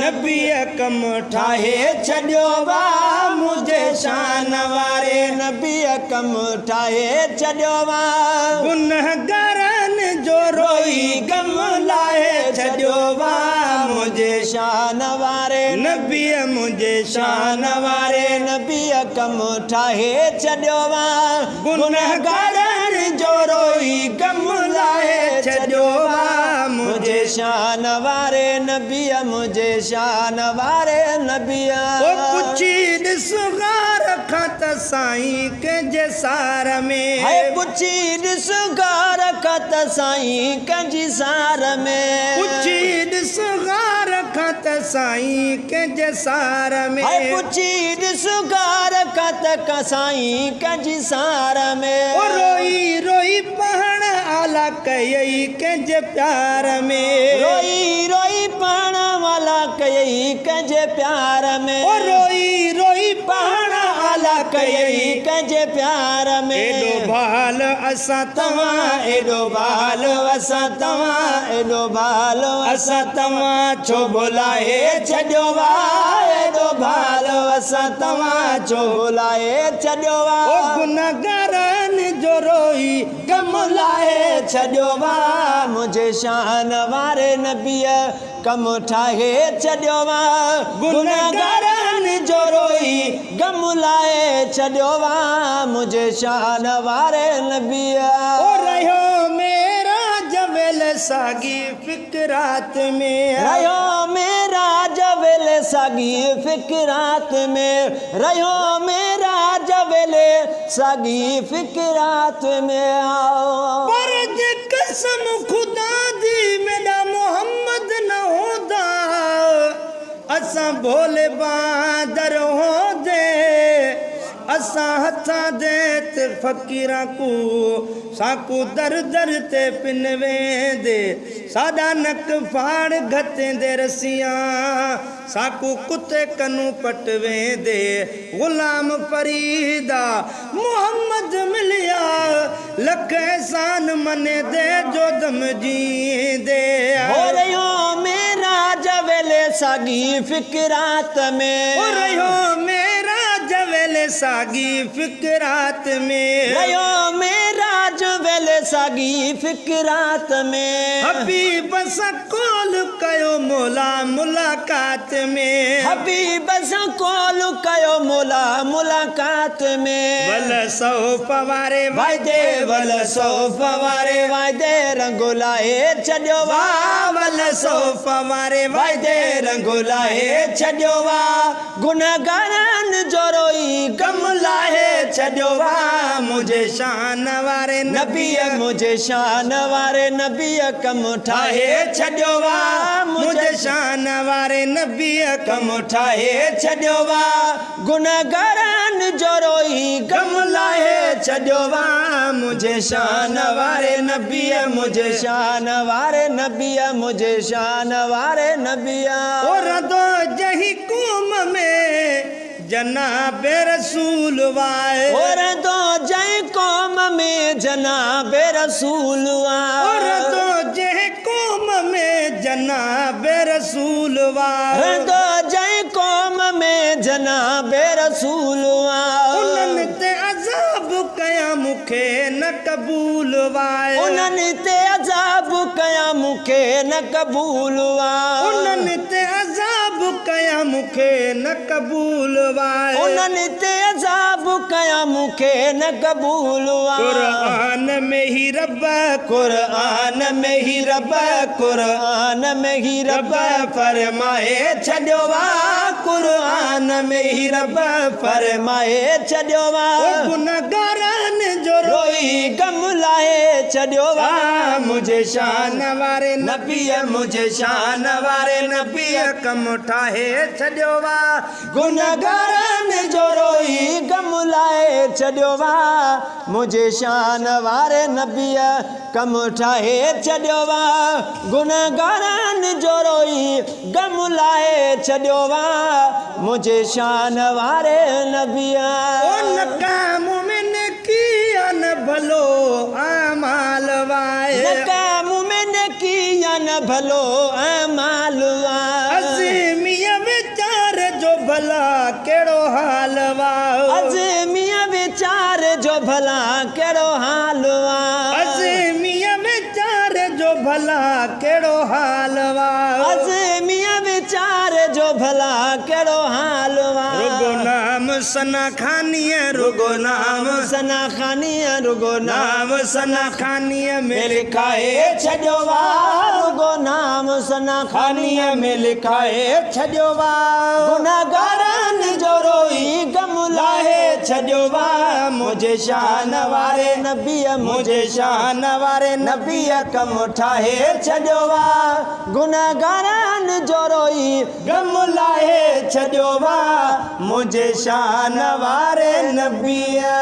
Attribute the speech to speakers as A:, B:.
A: नबीअ कम ठाहे छॾियो वा मुझे शान वारे नबीअ कम ठाहे छॾियो वा गुनहगारनि जो रोई गम लाहे छॾियो वा मुझे शान वारे नबीअ मुझे शान वारे नबीअ कम ठाहे छॾियो वा गुनहगारनि जो रोई गम लाहे छॾियो वा मुझे शान वारे नबीअ मुझे शान वारे नबीअ पुछी ॾिस गार खां त साईं कंहिंजे सार में पुछी ॾिस गार खां त साईं कंहिंजी सार में पुछी ॾिस गार खां त साईं कंहिंजे सार में पुछी ॾिस गार खां त साईं कंहिंजी सार में रोई रोई पहण आला कयई कंहिंजे प्यार में रोई रोई पहण वाला कयई कंहिंजे प्यार में रोई रोई पहण आला कयई कंहिंजे प्यार में एॾो बाल असां तव्हां एॾो बाल असां तव्हां एॾो बाल असां तव्हां छो भुलाए छॾियो वा एॾो बाल असां तव्हां छो भुलाए छॾियो वा गुनहगारनि जो रोई गम लाहे छॾियो वा मुझे शान वारे नबीअ कम ठाहे छॾियो वा गुनहगारनि जो रोई गम लाहे छॾियो वा मुझे शान वारे नबीअ रहियो मेरा जवेल सागी फिक्रात में रहियो मेरा जवेल सागी फिक्रात में रहियो मेरा जवेल सागी फिक्रात में आओ पर जे कसम खुदा दी मेरा मोहम्मद न होदा असां भोले बादर होदे असां हथा दे ते फ़कीरा को साकू दर दर ते पिन वेंदे सादा नक फाड़ घतेंदे रसियां साकू कुत्ते कनू पट वेंदे गुलाम फरीदा मोहम्मद मिलिया लख एहसान मने दे जो दम जींदे हो रहियो मेरा जवेले सागी फिक्रात में हो रहियो मेरा जवेले सागी फिक्रात में रहियो मेरा जवेले सागी फिक्रात में हबीब सां कॉल कयो मौला मुलाकात में हबीब सां कॉल कयो मौला मुलाकात में वल सौफ वारे वायदे वल सौफ वारे वायदे रंगो लाहे छॾियो वा वल सौफ वारे वायदे रंगो लाहे छॾियो वा गुनहगारनि जो रोई गम लाहे छॾियो वा मुझे शान वारे नबीअ मुझे शान वारे नबीअ कम ठाहे छॾियो वा मुझे शान वारे नबीअ कम ठाहे छॾियो वा गुनहगारनि जो रोई गम लाहे छॾियो वा मुझे शान वारे नबीअ मुझे शान वारे नबीअ मुझे शान वारे नबीअ और दो जही कौम में जनाब रसूल वाए और दो जय कौम में जनाब रसूल वाए और दो जय कौम में जनाब रसूल वाए दो जय कौम में जनाब रसूल वाए उन्हनि ते अज़ाब कया मुखे न कबूल वाए उन्हनि ते अज़ाब कया मुखे न कबूल वाए उन्हनि ते अज़ाब कया मुखे न कबूल वाए उन्हनि ते अज़ाब कया मुखे न कबूल वाए कुरान में ही रब कुरान में ही रब कुरान में ही रब फरमाए छॾियो वा कुरान में ही रब फरमाए छॾियो वा गुनहगारनि जो रोई गम लाहे छॾियो वा मुझे शान वारे नबीअ मुझे शान वारे नबीअ कम ठाहे छॾियो वा गुनहगारनि जो रोई गम लाहे छॾियो वा मुझे शान वारे नबीअ कम ठाहे छॾियो वा गुनहगारनि जो रोई गम लाहे छॾियो वा मुझे शान वारे नबीअ नकाम में किया न भलो अमाल वाए नकाम में किया न भलो अमाल वाए भला केड़ो हाल वा अज़मीअ वीचार जो भला केड़ो हाल वा अज़मीअ वीचार जो भला केड़ो हाल वा अज़मीअ वीचार जो भला केड़ो हाल वा रुगो नाम सना खानिया रुगो नाम सना खानिया रुगो नाम सना खानिया में लिखाए छॾियो वा रुगो नाम सना खानिया में लिखाए छॾियो वा गुनाहगारनि जो रोई गम लाहे छॾियो वा मुझे शान वारे नबीअ मुझे शान वारे नबीअ कम ठाहे छॾियो वा गुनाहगारनि जो रोई गम लाहे छॾियो वा मुझे शान वारे नबीअ